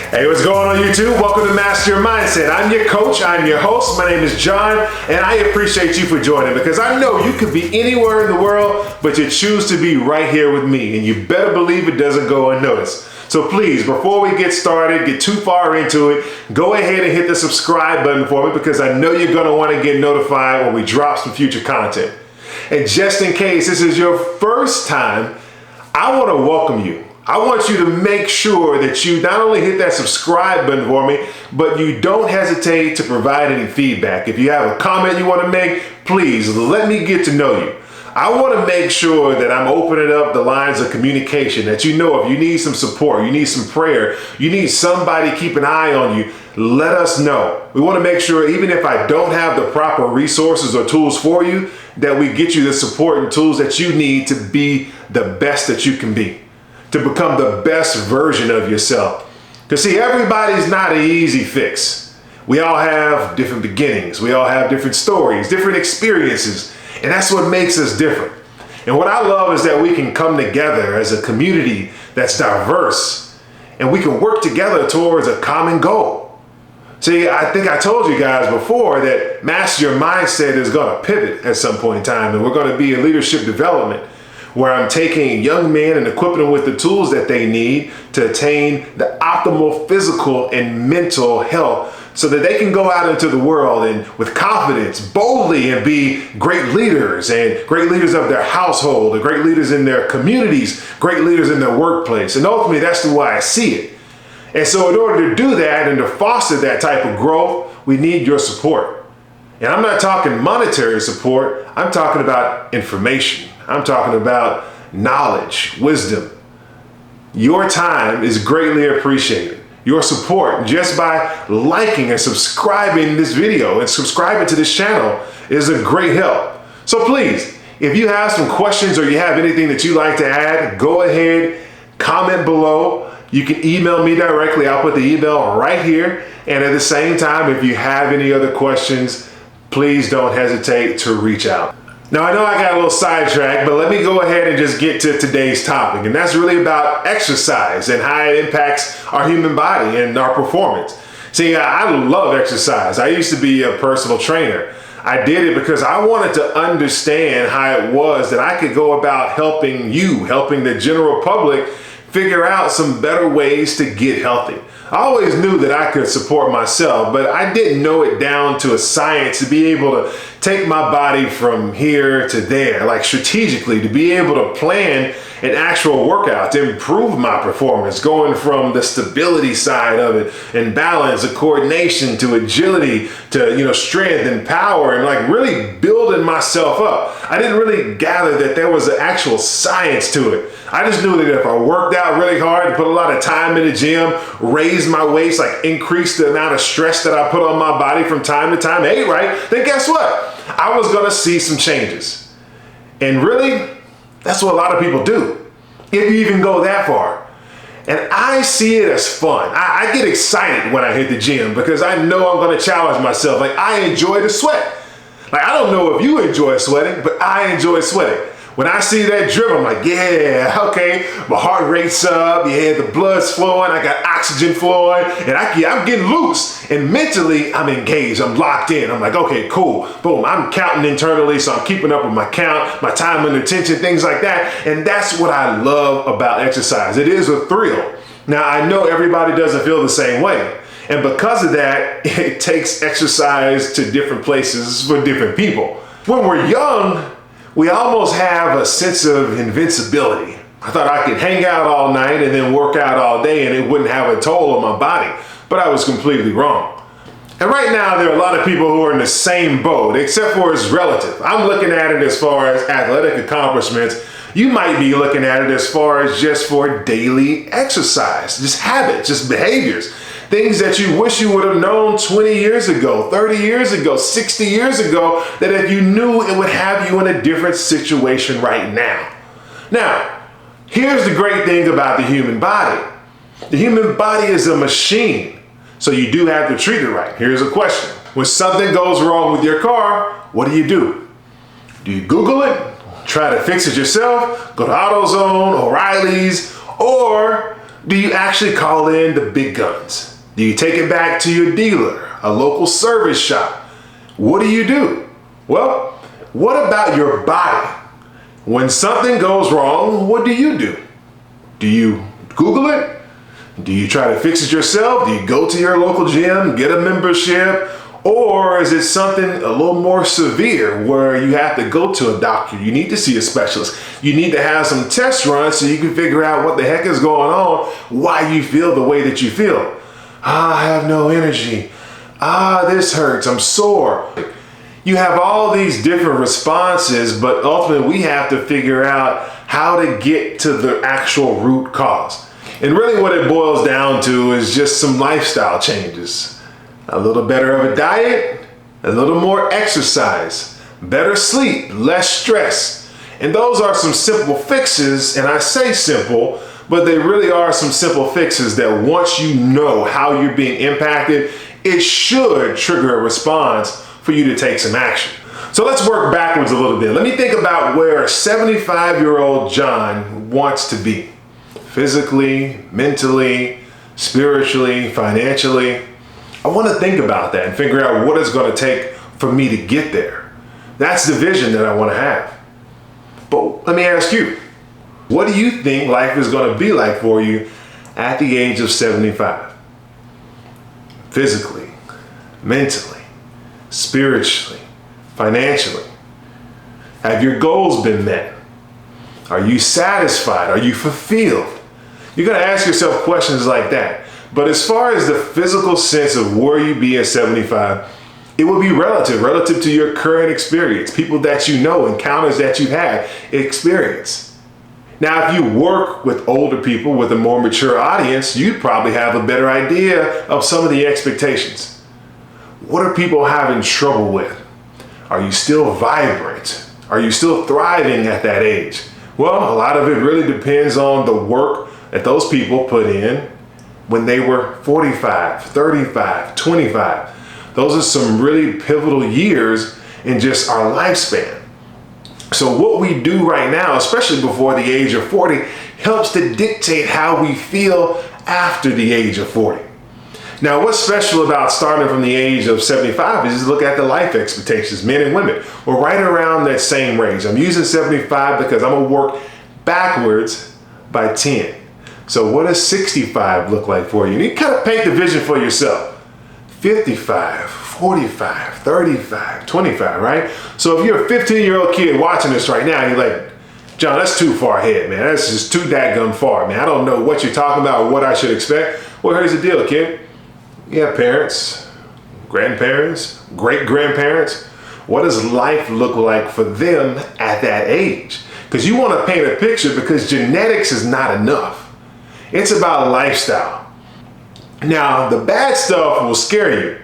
Hey, what's going on YouTube? Welcome to Master Your Mindset. I'm your coach, I'm your host. My name is John, and I appreciate you for joining because I know you could be anywhere in the world, but you choose to be right here with me, and you better believe it doesn't go unnoticed. So please, before we get started, get too far into it, go ahead and hit the subscribe button for me because I know you're gonna wanna get notified when we drop some future content. And just in case this is your first time, I wanna welcome you. I want you to make sure that you not only hit that subscribe button for me, but you don't hesitate to provide any feedback. If you have a comment you want to make, please let me get to know you. I want to make sure that I'm opening up the lines of communication, that you know if you need some support, you need some prayer, you need somebody to keep an eye on you, let us know. We want to make sure even if I don't have the proper resources or tools for you, that we get you the support and tools that you need to be the best that you can be, to become the best version of yourself. Because see, everybody's not an easy fix. We all have different beginnings. We all have different stories, different experiences, and that's what makes us different. And what I love is that we can come together as a community that's diverse, and we can work together towards a common goal. See, I think I told you guys before that Master Your Mindset is gonna pivot at some point in time, and we're gonna be in leadership development, where I'm taking young men and equipping them with the tools that they need to attain the optimal physical and mental health so that they can go out into the world and with confidence, boldly, and be great leaders and great leaders of their household, and great leaders in their communities, great leaders in their workplace. And ultimately, that's the way I see it. And so in order to do that and to foster that type of growth, we need your support. And I'm not talking monetary support, I'm talking about information. I'm talking about knowledge, wisdom. Your time is greatly appreciated. Your support just by liking and subscribing this video and subscribing to this channel is a great help. So please, if you have some questions or you have anything that you'd like to add, go ahead, comment below. You can email me directly. I'll put the email right here. And at the same time, if you have any other questions, please don't hesitate to reach out. Now, I know I got a little sidetracked, but let me go ahead and just get to today's topic. And that's really about exercise and how it impacts our human body and our performance. See, I love exercise. I used to be a personal trainer. I did it because I wanted to understand how it was that I could go about helping you, helping the general public figure out some better ways to get healthy. I always knew that I could support myself, but I didn't know it down to a science to be able to take my body from here to there, like strategically, to be able to plan an actual workout to improve my performance, going from the stability side of it and balance, the coordination, to agility, to strength and power, and like really building myself up. I didn't really gather that there was an actual science to it. I just knew that if I worked out really hard, put a lot of time in the gym, raised my weights, like increased the amount of stress that I put on my body from time to time, ate right, then guess what? I was gonna see some changes. And really, that's what a lot of people do, if you even go that far. And I see it as fun. I get excited when I hit the gym because I know I'm gonna challenge myself. Like, I enjoy the sweat. Like, I don't know if you enjoy sweating, but I enjoy sweating. When I see that drip, I'm like, yeah, okay, my heart rate's up, yeah, the blood's flowing, I got oxygen flowing, and I'm getting loose. And mentally, I'm engaged, I'm locked in. I'm like, okay, cool, boom, I'm counting internally, so I'm keeping up with my count, my time under tension, things like that. And that's what I love about exercise. It is a thrill. Now, I know everybody doesn't feel the same way. And because of that, it takes exercise to different places for different people. When we're young, we almost have a sense of invincibility. I thought I could hang out all night and then work out all day and it wouldn't have a toll on my body, but I was completely wrong. And right now, there are a lot of people who are in the same boat, except for it's relative. I'm looking at it as far as athletic accomplishments. You might be looking at it as far as just for daily exercise, just habits, just behaviors. Things that you wish you would have known 20 years ago, 30 years ago, 60 years ago, that if you knew, it would have you in a different situation right now. Now, here's the great thing about the human body. The human body is a machine, so you do have to treat it right. Here's a question. When something goes wrong with your car, what do? Do you Google it? Try to fix it yourself? Go to AutoZone, O'Reilly's, or Do you actually call in the big guns? Do you take it back to your dealer, a local service shop? What do? Well, what about your body? When something goes wrong, what do? Do you Google it? Do you try to fix it yourself? Do you go to your local gym, get a membership? Or is it something a little more severe where you have to go to a doctor? You need to see a specialist. You need to have some test runs so you can figure out what the heck is going on, why you feel the way that you feel. I have no energy. This hurts. I'm sore. You have all these different responses, but ultimately we have to figure out how to get to the actual root cause. And really what it boils down to is just some lifestyle changes. A little better of a diet, a little more exercise, better sleep, less stress. And those are some simple fixes, and I say simple, but they really are some simple fixes that once you know how you're being impacted, it should trigger a response for you to take some action. So let's work backwards a little bit. Let me think about where a 75-year-old John wants to be. Physically, mentally, spiritually, financially. I want to think about that and figure out what it's going to take for me to get there. That's the vision that I want to have. But let me ask you, what do you think life is going to be like for you at the age of 75? Physically, mentally, spiritually, financially. Have your goals been met? Are you satisfied? Are you fulfilled? You're going to ask yourself questions like that. But as far as the physical sense of where you be at 75, it will be relative to your current experience, people that you know, encounters that you've had, experience. Now, if you work with older people with a more mature audience, you'd probably have a better idea of some of the expectations. What are people having trouble with? Are you still vibrant? Are you still thriving at that age? Well, a lot of it really depends on the work that those people put in when they were 45, 35, 25. Those are some really pivotal years in just our lifespan. So what we do right now, especially before the age of 40, helps to dictate how we feel after the age of 40. Now, what's special about starting from the age of 75 is look at the life expectations, men and women. We're right around that same range. I'm using 75 because I'm gonna work backwards by 10. So what does 65 look like for you? You kind of paint the vision for yourself. 55, 45, 35, 25, right? So if you're a 15-year-old kid watching this right now, you're like, John, that's too far ahead, man. That's just too dadgum far, man. I don't know what you're talking about or what I should expect. Well, here's the deal, kid. You have parents, grandparents, great-grandparents. What does life look like for them at that age? Because you want to paint a picture because genetics is not enough. It's about lifestyle. Now, the bad stuff will scare you.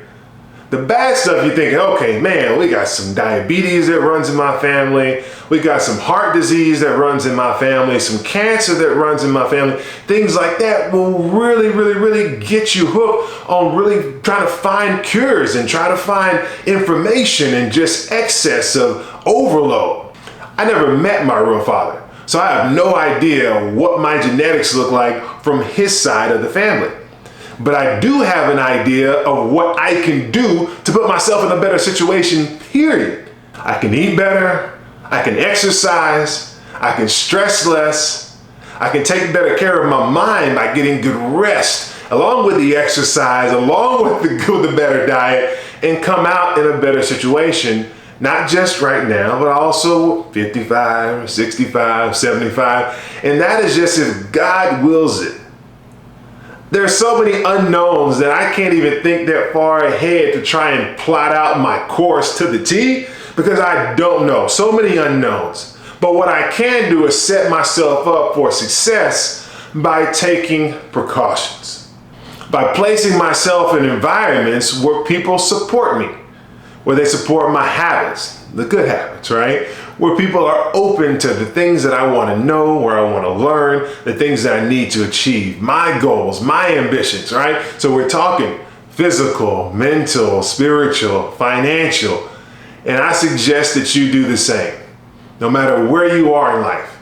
The bad stuff, you think, okay, man, we got some diabetes that runs in my family. We got some heart disease that runs in my family, some cancer that runs in my family. Things like that will really get you hooked on really trying to find cures and try to find information and just excess of overload. I never met my real father, so I have no idea what my genetics look like from his side of the family. But I do have an idea of what I can do to put myself in a better situation, period. I can eat better, I can exercise, I can stress less, I can take better care of my mind by getting good rest, along with the exercise, along with the better diet, and come out in a better situation, not just right now, but also 55, 65, 75, and that is just if God wills it. There's so many unknowns that I can't even think that far ahead to try and plot out my course to the T because I don't know. So many unknowns. But what I can do is set myself up for success by taking precautions, by placing myself in environments where people support me, where they support my habits, the good habits, right? Where people are open to the things that I want to know, where I want to learn, the things that I need to achieve, my goals, my ambitions, right? So we're talking physical, mental, spiritual, financial, and I suggest that you do the same, no matter where you are in life.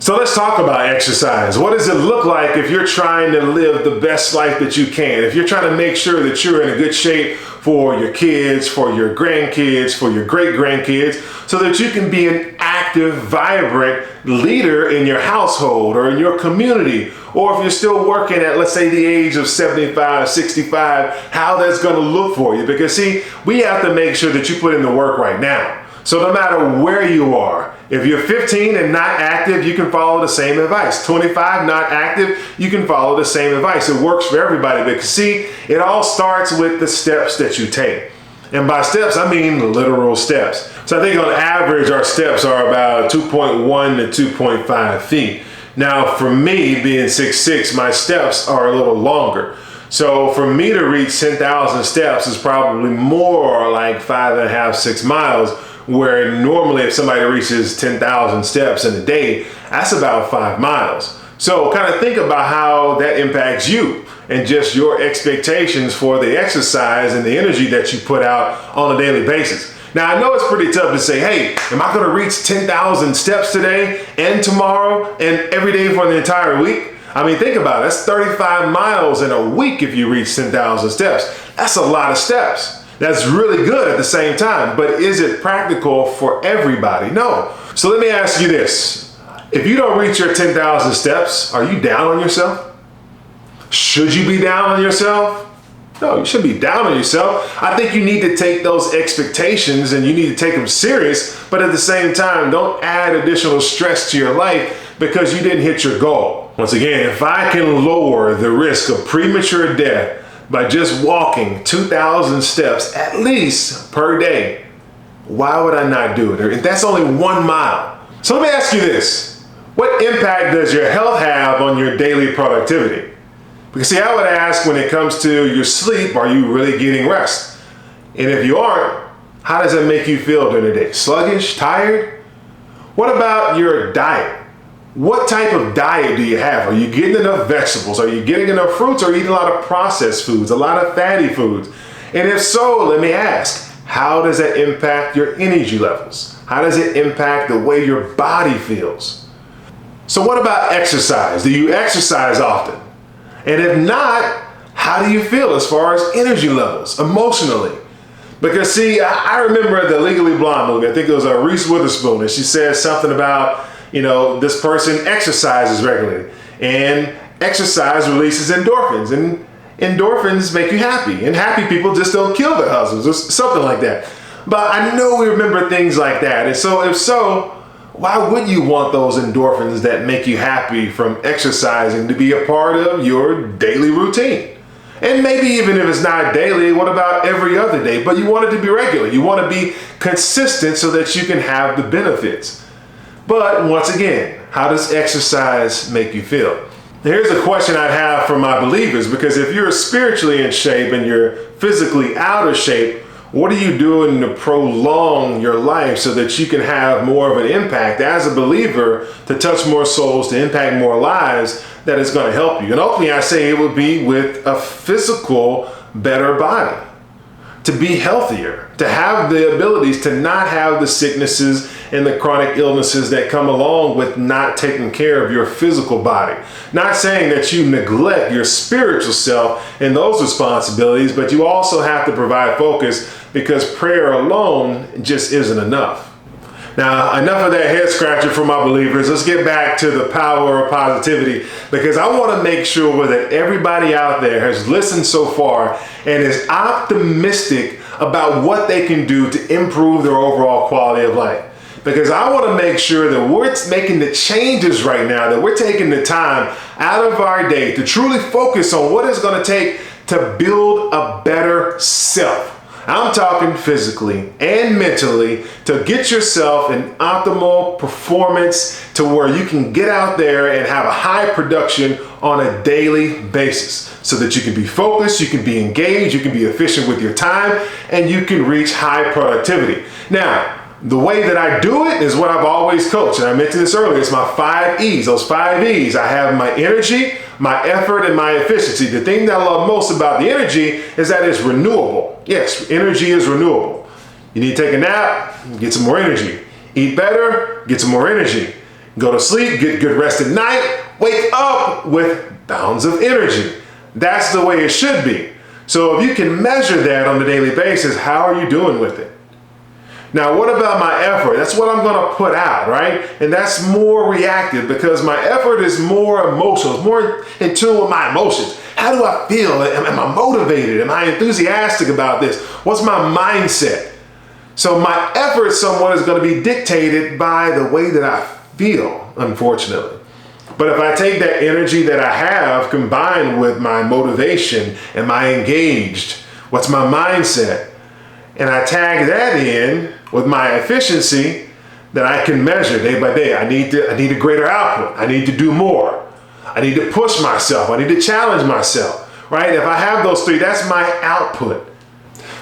So let's talk about exercise. What does it look like if you're trying to live the best life that you can? If you're trying to make sure that you're in a good shape for your kids, for your grandkids, for your great-grandkids, so that you can be an active, vibrant leader in your household or in your community, or if you're still working at, let's say, the age of 75, 65, how that's going to look for you. Because see, we have to make sure that you put in the work right now. So no matter where you are, if you're 15 and not active, you can follow the same advice. 25, not active, you can follow the same advice. It works for everybody because see, it all starts with the steps that you take. And by steps, I mean literal steps. So I think on average, our steps are about 2.1 to 2.5 feet. Now, for me, being 6'6", my steps are a little longer. So for me to reach 10,000 steps is probably more like 5.5, 6 miles, where normally if somebody reaches 10,000 steps in a day, that's about 5 miles. So kind of think about how that impacts you and just your expectations for the exercise and the energy that you put out on a daily basis. Now, I know it's pretty tough to say, hey, am I going to reach 10,000 steps today and tomorrow and every day for the entire week? I mean, think about it. That's 35 miles in a week if you reach 10,000 steps. That's a lot of steps. That's really good at the same time, but is it practical for everybody? No. So let me ask you this. If you don't reach your 10,000 steps, are you down on yourself? Should you be down on yourself? No, you shouldn't be down on yourself. I think you need to take those expectations and you need to take them serious, but at the same time, don't add additional stress to your life because you didn't hit your goal. Once again, if I can lower the risk of premature death by just walking 2,000 steps at least per day, why would I not do it? If that's only 1 mile. So let me ask you this. What impact does your health have on your daily productivity? Because see, I would ask when it comes to your sleep, are you really getting rest? And if you aren't, how does that make you feel during the day? Sluggish, tired? What about your diet? What type of diet do you have? Are you getting enough vegetables? Are you getting enough fruits? Or are you eating a lot of processed foods, a lot of fatty foods? And if so, let me ask, how does that impact your energy levels? How does it impact the way your body feels? So what about exercise? Do you exercise often? And if not, how do you feel as far as energy levels, emotionally? Because see, I remember the Legally Blonde movie. I think it was Reese Witherspoon, and she said something about, you know, this person exercises regularly, and exercise releases endorphins, and endorphins make you happy, and happy people just don't kill their husbands or something like that. But I know we remember things like that, and so if so, why would you want those endorphins that make you happy from exercising to be a part of your daily routine? And maybe even if it's not daily, what about every other day? But you want it to be regular. You want to be consistent so that you can have the benefits. But once again, how does exercise make you feel? Here's a question I'd have for my believers, because if you're spiritually in shape and you're physically out of shape, what are you doing to prolong your life so that you can have more of an impact as a believer, to touch more souls, to impact more lives, that is going to help you? And ultimately, I say it would be with a physical, better body, to be healthier, to have the abilities to not have the sicknesses and the chronic illnesses that come along with not taking care of your physical body. Not saying that you neglect your spiritual self and those responsibilities, but you also have to provide focus, because prayer alone just isn't enough. Now, enough of that head scratcher for my believers. Let's get back to the power of positivity, because I want to make sure that everybody out there has listened so far and is optimistic about what they can do to improve their overall quality of life. Because I want to make sure that we're making the changes right now, that we're taking the time out of our day to truly focus on what it's going to take to build a better self. I'm talking physically and mentally, to get yourself in optimal performance to where you can get out there and have a high production on a daily basis, so that you can be focused, you can be engaged, you can be efficient with your time, and you can reach high productivity. Now, the way that I do it is what I've always coached, and I mentioned this earlier. It's my 5 E's. Those 5 E's. I have my energy, my effort, and my efficiency. The thing that I love most about the energy is that it's renewable. Yes, energy is renewable. You need to take a nap, get some more energy. Eat better, get some more energy. Go to sleep, get good rest at night, wake up with bounds of energy. That's the way it should be. So if you can measure that on a daily basis, how are you doing with it? Now, what about my effort? That's what I'm going to put out, right? And that's more reactive because my effort is more emotional, it's more in tune with my emotions. How do I feel? Am I motivated? Am I enthusiastic about this? What's my mindset? So my effort somewhat is going to be dictated by the way that I feel, unfortunately. But if I take that energy that I have combined with my motivation, am I engaged? What's my mindset? And I tag that in with my efficiency that I can measure day by day. I need a greater output. I need to do more. I need to push myself. I need to challenge myself, right? If I have those three, that's my output.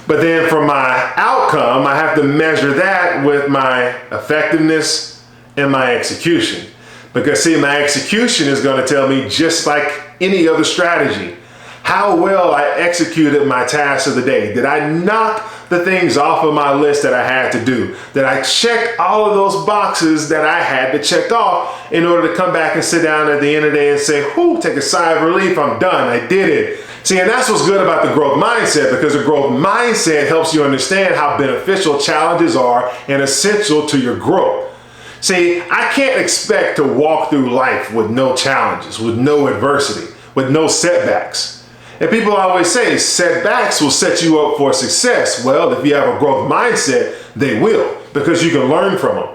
But then for my outcome, I have to measure that with my effectiveness and my execution. Because see, my execution is going to tell me, just like any other strategy, how well I executed my tasks of the day. Did I knock the things off of my list that I had to do? Did I check all of those boxes that I had to check off in order to come back and sit down at the end of the day and say, whoo, take a sigh of relief, I'm done, I did it. See, and that's what's good about the growth mindset, because the growth mindset helps you understand how beneficial challenges are and essential to your growth. See, I can't expect to walk through life with no challenges, with no adversity, with no setbacks. And people always say setbacks will set you up for success. Well, if you have a growth mindset, they will, because you can learn from them.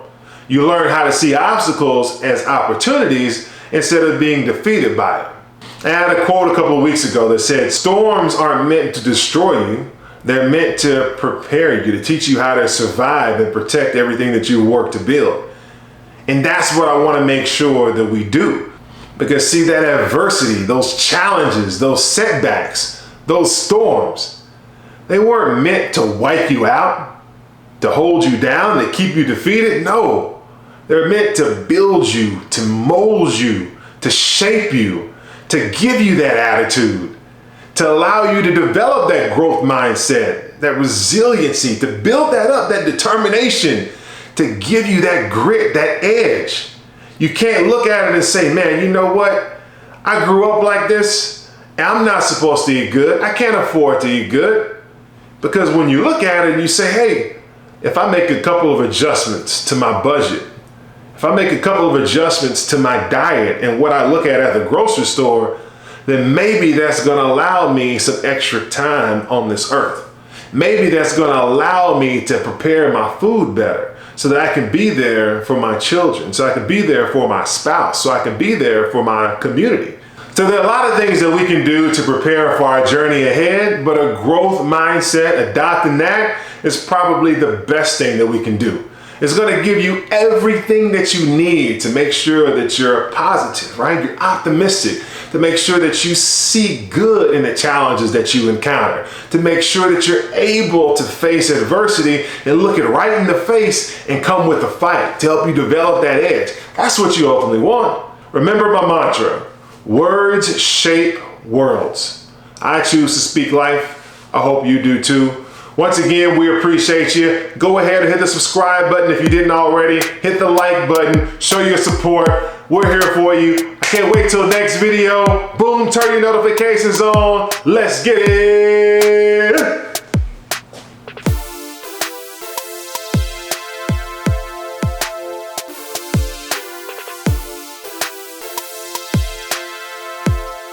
You learn how to see obstacles as opportunities instead of being defeated by them. I had a quote a couple of weeks ago that said, storms aren't meant to destroy you. They're meant to prepare you, to teach you how to survive and protect everything that you work to build. And that's what I want to make sure that we do. Because see, that adversity, those challenges, those setbacks, those storms, they weren't meant to wipe you out, to hold you down, to keep you defeated. No, they're meant to build you, to mold you, to shape you, to give you that attitude, to allow you to develop that growth mindset, that resiliency, to build that up, that determination, to give you that grit, that edge. You can't look at it and say, man, you know what? I grew up like this, and I'm not supposed to eat good. I can't afford to eat good. Because when you look at it and you say, hey, if I make a couple of adjustments to my budget, if I make a couple of adjustments to my diet and what I look at the grocery store, then maybe that's going to allow me some extra time on this earth. Maybe that's going to allow me to prepare my food better so that I can be there for my children, so I can be there for my spouse, so I can be there for my community. So there are a lot of things that we can do to prepare for our journey ahead, but a growth mindset, adopting that, is probably the best thing that we can do. It's going to give you everything that you need to make sure that you're positive, right? You're optimistic, to make sure that you see good in the challenges that you encounter, to make sure that you're able to face adversity and look it right in the face and come with a fight to help you develop that edge. That's what you ultimately want. Remember my mantra, words shape worlds. I choose to speak life. I hope you do too. Once again, we appreciate you. Go ahead and hit the subscribe button if you didn't already. Hit the like button. Show your support. We're here for you. I can't wait till next video. Boom, turn your notifications on. Let's get it.